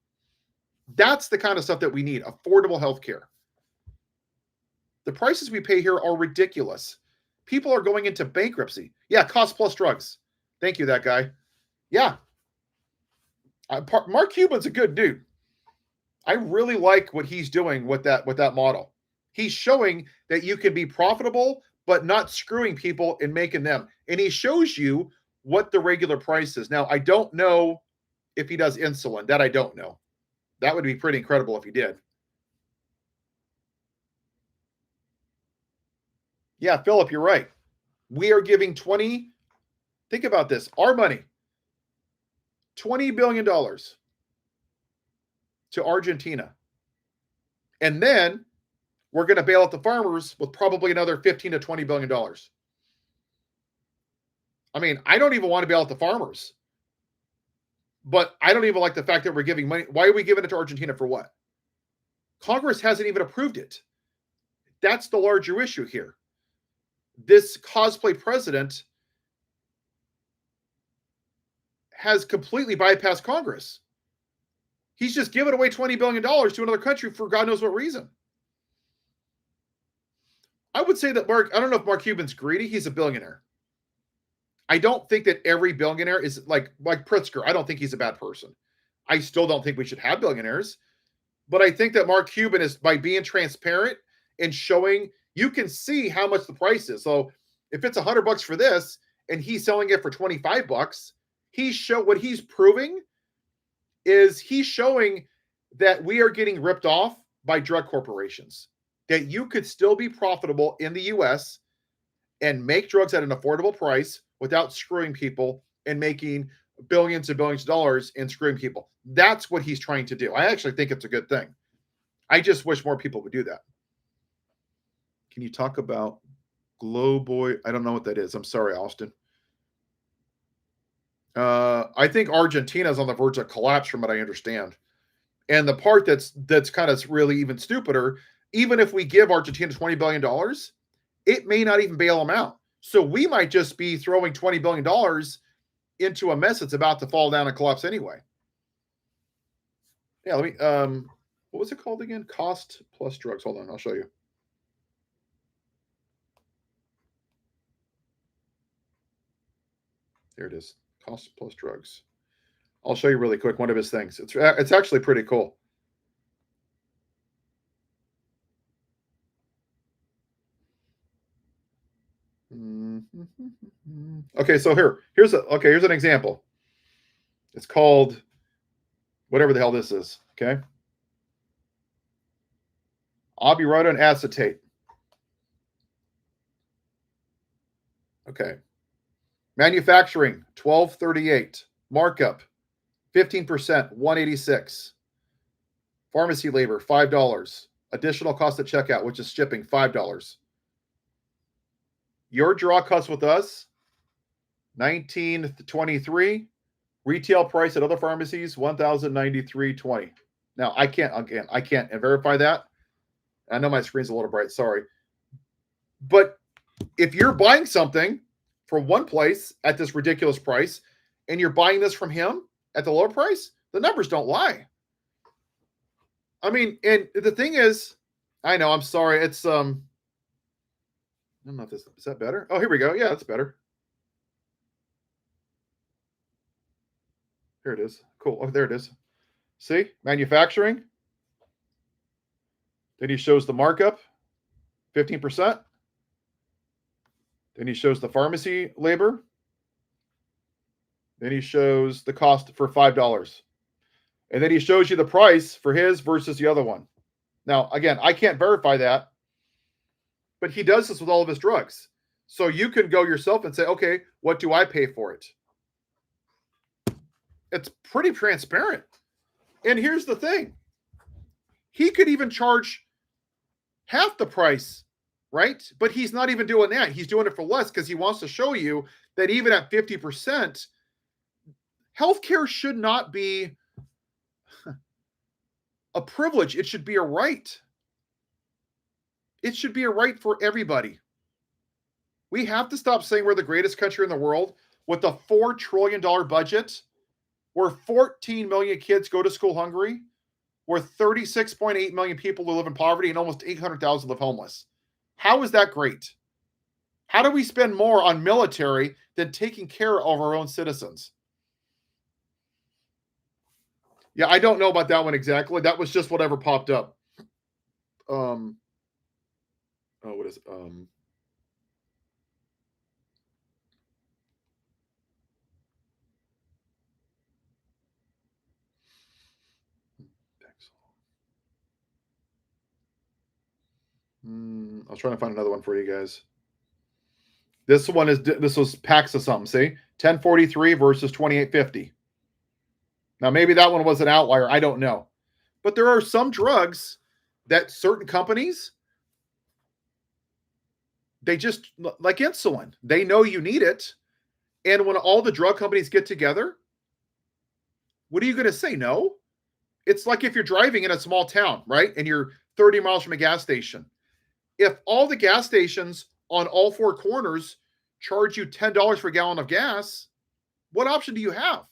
That's the kind of stuff that we need, affordable healthcare. The prices we pay here are ridiculous. People are going into bankruptcy. Yeah, cost plus drugs. Thank you, that guy. Yeah. Mark Cuban's a good dude. I really like what he's doing with that model. He's showing that you can be profitable, but not screwing people and making them. And he shows you what the regular price is. Now, I don't know if he does insulin. That I don't know. That would be pretty incredible if he did. Yeah, Philip, you're right. We are giving think about this, our money, $20 billion to Argentina. And then we're going to bail out the farmers with probably another 15 to 20 billion dollars. I mean, I don't even want to bail out the farmers, but I don't even like the fact that we're giving money. Why are we giving it to Argentina for what? Congress hasn't even approved it. That's the larger issue here. This cosplay president has completely bypassed Congress. He's just given away $20 billion to another country for God knows what reason. I would say that I don't know if Mark Cuban's greedy. He's a billionaire. I don't think that every billionaire is like Pritzker. I don't think he's a bad person. I still don't think we should have billionaires. But I think that Mark Cuban is, by being transparent and showing, you can see how much the price is. So if it's $100 for this and he's selling it for $25, what he's proving is he's showing that we are getting ripped off by drug corporations, that you could still be profitable in the US and make drugs at an affordable price without screwing people and making billions and billions of dollars and screwing people. That's what he's trying to do. I actually think it's a good thing. I just wish more people would do that. Can you talk about Glowboy? I don't know what that is. I'm sorry, Austin. I think Argentina is on the verge of collapse from what I understand. And the part that's kind of really even stupider, even if we give Argentina $20 billion, it may not even bail them out. So we might just be throwing $20 billion into a mess that's about to fall down and collapse anyway. Yeah, let me, what was it called again? Cost plus drugs. Hold on, I'll show you. There it is. Cost plus drugs. I'll show you really quick one of his things. It's actually pretty cool. Okay, so here's an example. It's called whatever the hell this is. Okay, abiraterone acetate. Okay, manufacturing $12.38, markup 15%, $186. Pharmacy labor $5. Additional cost at checkout, which is shipping, $5. Your draw cost with us $19.23. Retail price at other pharmacies $1,093.20. Now I can't verify that. I know my screen's a little bright, sorry. But if you're buying something from one place at this ridiculous price and you're buying this from him at the lower price, the numbers don't lie. I mean, and the thing is, I know, I'm sorry, it's I don't know if this is that better. Oh, here we go. Yeah, that's better. Here it is. Cool. Oh, there it is. See, manufacturing. Then he shows the markup, 15%. Then he shows the pharmacy labor. Then he shows the cost for $5. And then he shows you the price for his versus the other one. Now, again, I can't verify that, but he does this with all of his drugs. So you can go yourself and say, okay, what do I pay for it? It's pretty transparent. And here's the thing. He could even charge half the price, right? But he's not even doing that. He's doing it for less because he wants to show you that even at 50%, healthcare should not be a privilege. It should be a right. It should be a right for everybody. We have to stop saying we're the greatest country in the world with a $4 trillion budget, where 14 million kids go to school hungry, where 36.8 million people who live in poverty and almost 800,000 live homeless. How is that great? How do we spend more on military than taking care of our own citizens? Yeah, I don't know about that one exactly. That was just whatever popped up. What is it? I was trying to find another one for you guys. This was packs of something. See, 1043 versus 2850. Now maybe that one was an outlier. I don't know, but there are some drugs that certain companies They just, like insulin, they know you need it. And when all the drug companies get together, what are you going to say? No? It's like if you're driving in a small town, right? And you're 30 miles from a gas station. If all the gas stations on all four corners charge you $10 for a gallon of gas, what option do you have?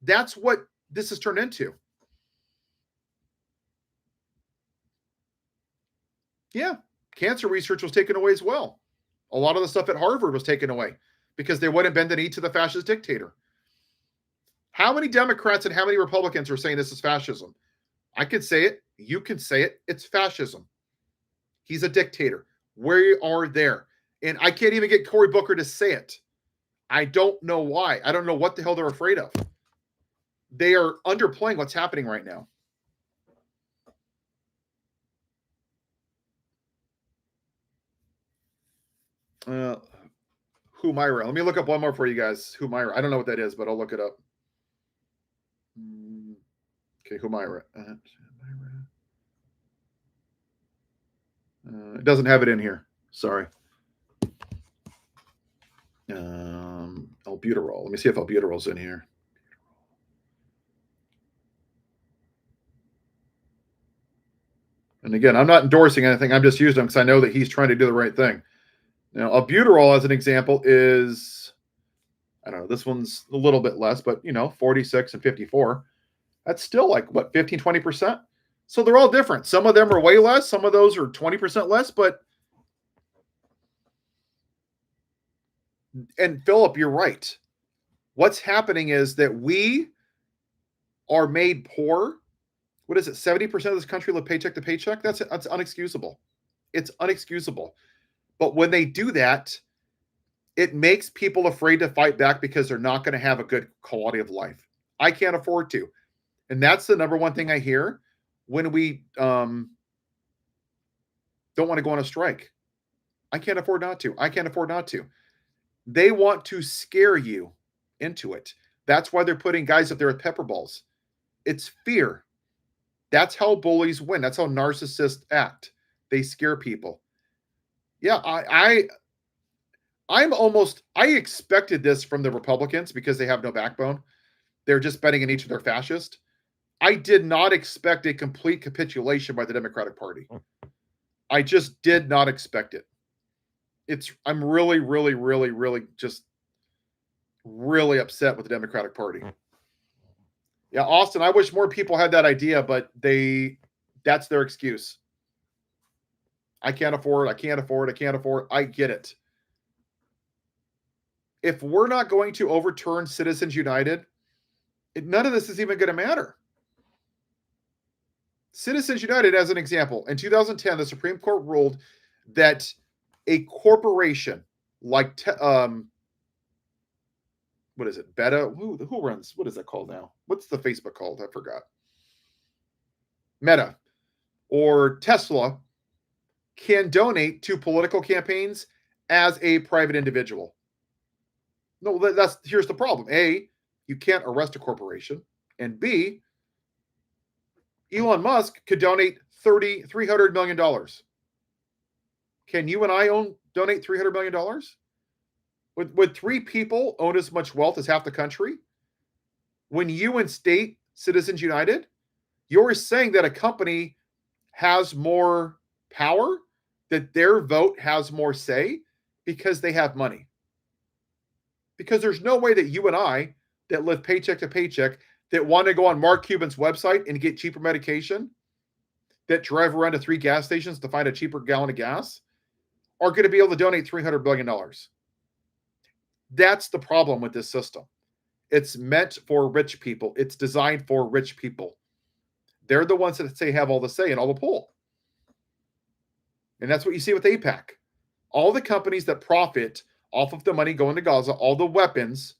That's what this has turned into. Yeah, cancer research was taken away as well. A lot of the stuff at Harvard was taken away because they wouldn't bend the knee to the fascist dictator. How many Democrats and how many Republicans are saying this is fascism? I could say it. You can say it. It's fascism. He's a dictator. We are there. And I can't even get Cory Booker to say it. I don't know why. I don't know what the hell they're afraid of. They are underplaying what's happening right now. Humaira. Let me look up one more for you guys. Humaira. I don't know what that is, but I'll look it up. Okay, Humaira. It doesn't have it in here. Sorry. Albuterol. Let me see if albuterol's in here. And again, I'm not endorsing anything. I'm just using them because I know that he's trying to do the right thing. Now, albuterol, as an example, is, I don't know, this one's a little bit less, but, 46 and 54. That's still like, what, 15, 20%? So they're all different. Some of them are way less. Some of those are 20% less. But, and Philip, you're right. What's happening is that we are made poor. What is it? 70% of this country live paycheck to paycheck. That's unexcusable. It's unexcusable. But when they do that, it makes people afraid to fight back because they're not going to have a good quality of life. I can't afford to. And that's the number one thing I hear when we don't want to go on a strike. I can't afford not to. I can't afford not to. They want to scare you into it. That's why they're putting guys up there with pepper balls. It's fear. That's how bullies win. That's how narcissists act. They scare people. Yeah, I expected this from the Republicans because they have no backbone. They're just betting in each of their fascist. I did not expect a complete capitulation by the Democratic Party. I just did not expect it. I'm really, really, really, really just really upset with the Democratic Party. Yeah, Austin, I wish more people had that idea, but that's their excuse. I can't afford, I can't afford, I can't afford. I get it. If we're not going to overturn Citizens United, none of this is even going to matter. Citizens United, as an example, in 2010, the Supreme Court ruled that a corporation like, what is it? Beta? Who runs? What is that called now? What's the Facebook called? I forgot. Meta or Tesla can donate to political campaigns as a private individual. No, here's the problem. A, you can't arrest a corporation. And B, Elon Musk could donate $300 million. Can you and I donate $300 million? Would three people own as much wealth as half the country? When you instate Citizens United, you're saying that a company has more power, that their vote has more say because they have money. Because there's no way that you and I that live paycheck to paycheck, that want to go on Mark Cuban's website and get cheaper medication, that drive around to 3 gas stations to find a cheaper gallon of gas, are going to be able to donate $300 billion. That's the problem with this system. It's meant for rich people. It's designed for rich people. They're the ones that have all the say and all the pull. And that's what you see with AIPAC. All the companies that profit off of the money going to Gaza, all the weapons,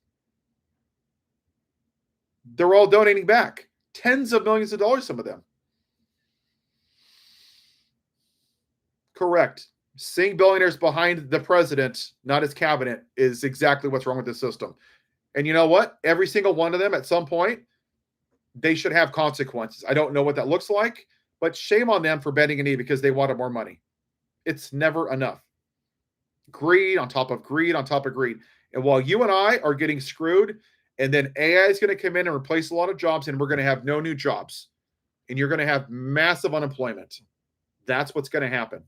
they're all donating back. Tens of millions of dollars, some of them. Correct. Seeing billionaires behind the president, not his cabinet, is exactly what's wrong with this system. And you know what? Every single one of them, at some point, they should have consequences. I don't know what that looks like, but shame on them for bending a knee because they wanted more money. It's never enough. greed on top of greed on top of greed. And while you and I are getting screwed, and then AI is going to come in and replace a lot of jobs, and we're going to have no new jobs, and you're going to have massive unemployment. That's what's going to happen.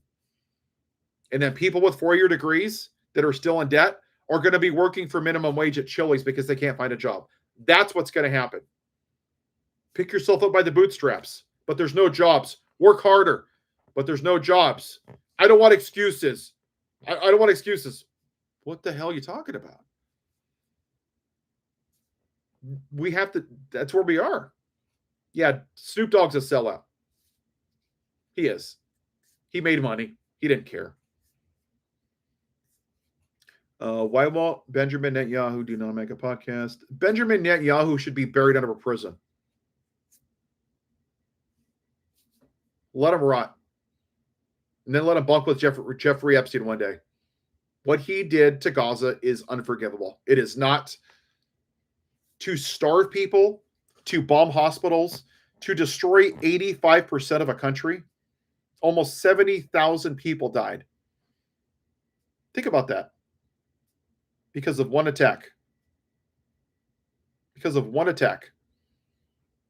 And then people with 4-year degrees that are still in debt are going to be working for minimum wage at Chili's because they can't find a job. That's what's going to happen. Pick yourself up by the bootstraps, but there's no jobs. Work harder, but there's no jobs. I don't want excuses. I don't want excuses. What the hell are you talking about? We have to, that's where we are. Yeah, Snoop Dogg's a sellout. He is. He made money. He didn't care. Why won't Benjamin Netanyahu do not make a podcast? Benjamin Netanyahu should be buried under a prison. Let him rot. And then let him bunk with Jeffrey Epstein one day. What he did to Gaza is unforgivable. It is not. To starve people, to bomb hospitals, to destroy 85% of a country. Almost 70,000 people died. Think about that. Because of one attack. Because of one attack.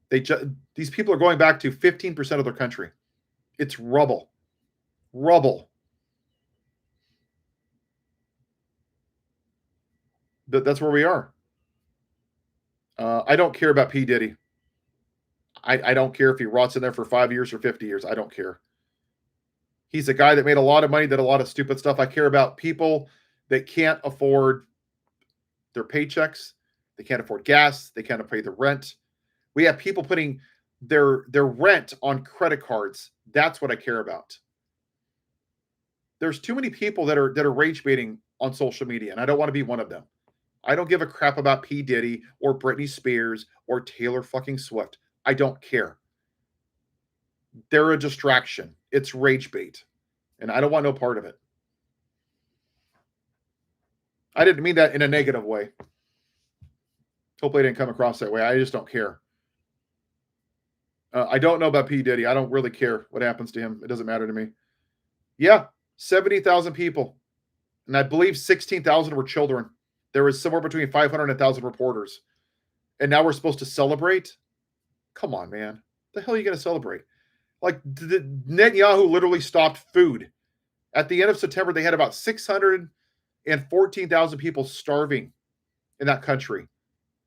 These people are going back to 15% of their country. It's rubble. Rubble. That's where we are. I don't care about P. Diddy. I don't care if he rots in there for 5 years or 50 years. I don't care. He's a guy that made a lot of money, did a lot of stupid stuff. I care about people that can't afford their paychecks. They can't afford gas. They can't pay the rent. We have people putting their rent on credit cards. That's what I care about. There's too many people that are rage baiting on social media, and I don't want to be one of them. I don't give a crap about P. Diddy or Britney Spears or Taylor fucking Swift. I don't care. They're a distraction. It's rage bait. And I don't want no part of it. I didn't mean that in a negative way. Hopefully it didn't come across that way. I just don't care. I don't know about P. Diddy. I don't really care what happens to him. It doesn't matter to me. Yeah, 70,000 people. And I believe 16,000 were children. There was somewhere between 500 and 1,000 reporters. And now we're supposed to celebrate? Come on, man. The hell are you going to celebrate? Like, Netanyahu literally stopped food. At the end of September, they had about 614,000 people starving in that country.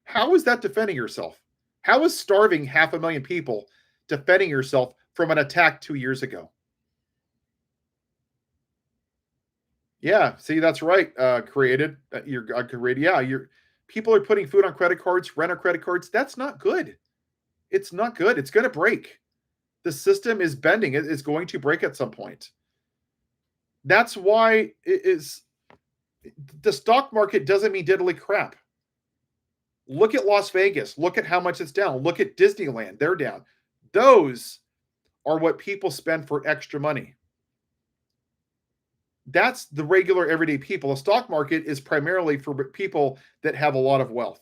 How is that defending yourself? How is starving 500,000 people defending yourself from an attack 2 years ago? Yeah, see, that's right. Created. People are putting food on credit cards, rent on credit cards. That's not good. It's not good. It's going to break. The system is bending. It is going to break at some point. That's why the stock market doesn't mean diddly crap. Look at Las Vegas. Look at how much it's down. Look at Disneyland. They're down. Those are what people spend for extra money. That's the regular everyday people. The stock market is primarily for people that have a lot of wealth.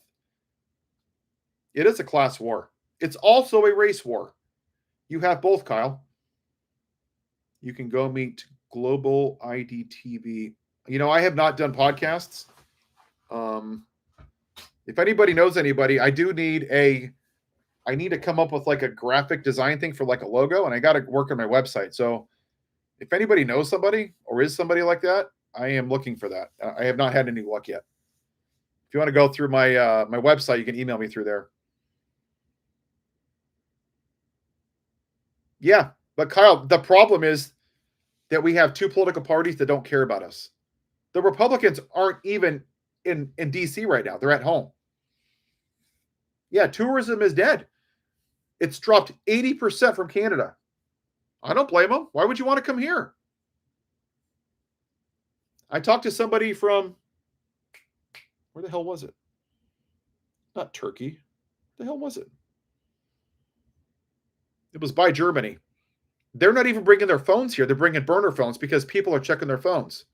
It is a class war. It's also a race war. You have both, Kyle. You can go meet Global IDTV. You know, I have not done podcasts. If anybody knows anybody, I need to come up with like a graphic design thing for like a logo, and I got to work on my website. So if anybody knows somebody or is somebody like that, I am looking for that. I have not had any luck yet. If you want to go through my website, you can email me through there. Yeah, but Kyle, the problem is that we have two political parties that don't care about us. The Republicans aren't even in DC right now. They're at home. Yeah, tourism is dead. It's dropped 80% from Canada. I don't blame them. Why would you want to come here? I talked to somebody from, where the hell was it? Not Turkey. Where the hell was it? It was by Germany. They're not even bringing their phones here. They're bringing burner phones because people are checking their phones.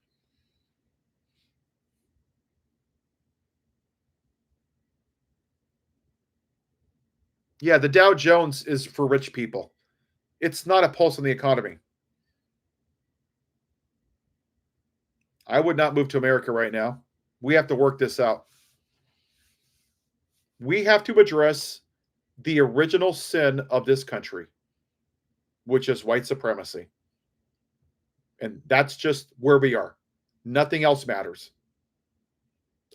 Yeah, the Dow Jones is for rich people. It's not a pulse on the economy. I would not move to America right now. We have to work this out. We have to address the original sin of this country, which is white supremacy. And that's just where we are. Nothing else matters.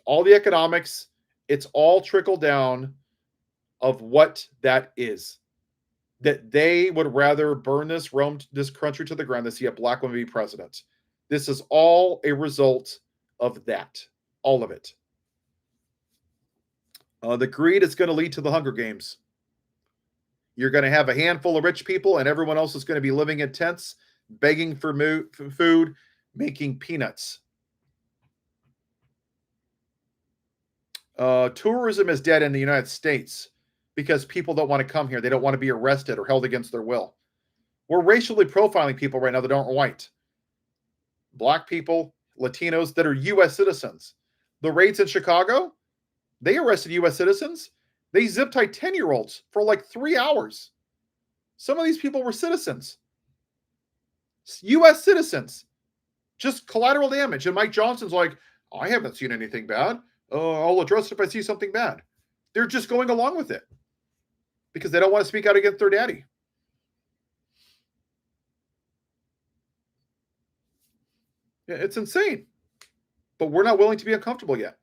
All the economics, it's all trickle down of what that is. That they would rather burn this country to the ground than see a black woman be president. This is all a result of that. All of it. The greed is going to lead to the Hunger Games. You're going to have a handful of rich people, and everyone else is going to be living in tents, begging for food, making peanuts. Tourism is dead in the United States because people don't want to come here. They don't want to be arrested or held against their will. We're racially profiling people right now that aren't white. Black people, Latinos that are U.S. citizens. The raids in Chicago, they arrested U.S. citizens. They zip-tied 10-year-olds for like 3 hours. Some of these people were citizens. U.S. citizens. Just collateral damage. And Mike Johnson's like, I haven't seen anything bad. I'll address it if I see something bad. They're just going along with it because they don't want to speak out against their daddy. Yeah, it's insane. But we're not willing to be uncomfortable yet.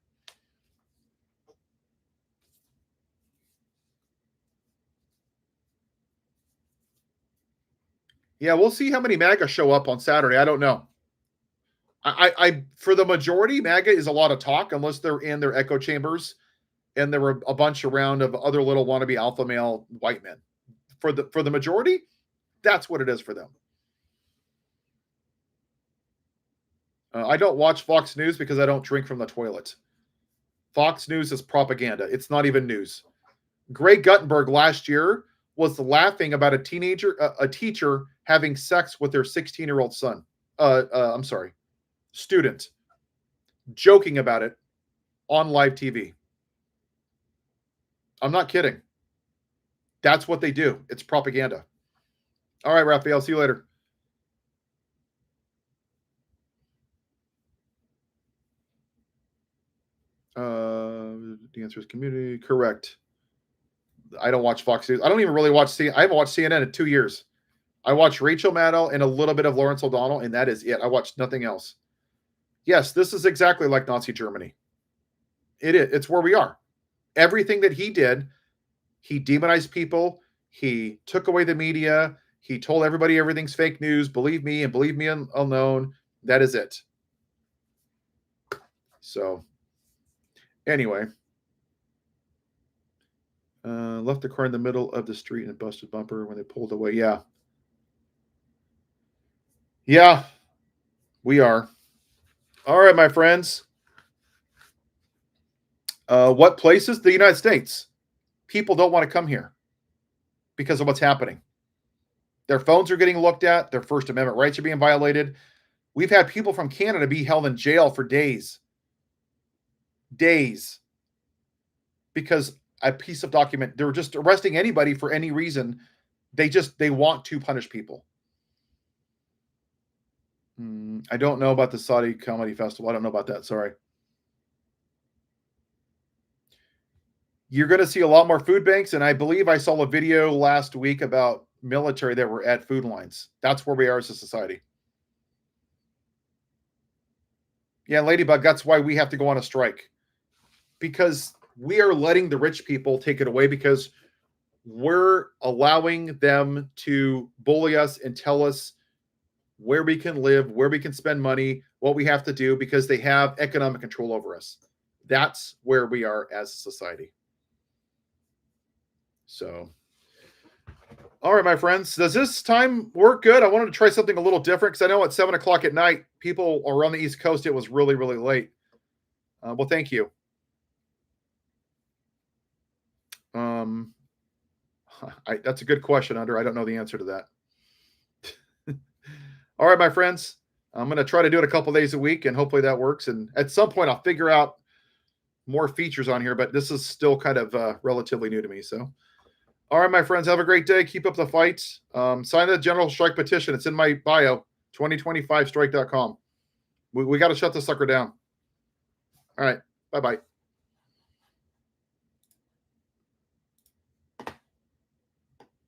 Yeah, we'll see how many MAGA show up on Saturday. I don't know. I for the majority, MAGA is a lot of talk unless they're in their echo chambers and there were a bunch around of other little wannabe alpha male white men. For the majority, that's what it is for them. I don't watch Fox News because I don't drink from the toilet. Fox News is propaganda. It's not even news. Greg Guttenberg last year was laughing about a teacher having sex with their 16-year-old son. Student. Joking about it on live TV. I'm not kidding. That's what they do. It's propaganda. All right, Raphael. See you later. The answer is community. Correct. I don't watch Fox News. I don't even really watch CNN. I haven't watched CNN in 2 years. I watch Rachel Maddow and a little bit of Lawrence O'Donnell, and that is it. I watched nothing else. Yes, this is exactly like Nazi Germany. It is. It's where we are. Everything that he did, he demonized people. He took away the media. He told everybody everything's fake news. Believe me and believe me alone. That is it. So, anyway. Left the car in the middle of the street and busted bumper when they pulled away. Yeah. Yeah, we are. All right, my friends. What places? The United States. People don't want to come here because of what's happening. Their phones are getting looked at. Their First Amendment rights are being violated. We've had people from Canada be held in jail for days. Days. Because a piece of document, they're just arresting anybody for any reason. They want to punish people. I don't know about the Saudi Comedy Festival. I don't know about that. Sorry. You're going to see a lot more food banks. And I believe I saw a video last week about military that were at food lines. That's where we are as a society. Yeah, Ladybug, that's why we have to go on a strike. Because we are letting the rich people take it away because we're allowing them to bully us and tell us where we can live, where we can spend money, what we have to do because they have economic control over us. That's where we are as a society. So, all right, my friends, does this time work good? I wanted to try something a little different because I know at 7 o'clock at night, people are on the East Coast. It was really, really late. Well, thank you. That's a good question, Under. I don't know the answer to that. All right, my friends, I'm going to try to do it a couple days a week, and hopefully that works. And at some point, I'll figure out more features on here, but this is still kind of relatively new to me. So, all right, my friends, have a great day. Keep up the fight. Sign the general strike petition. It's in my bio, 2025strike.com. We got to shut this sucker down. All right. Bye bye.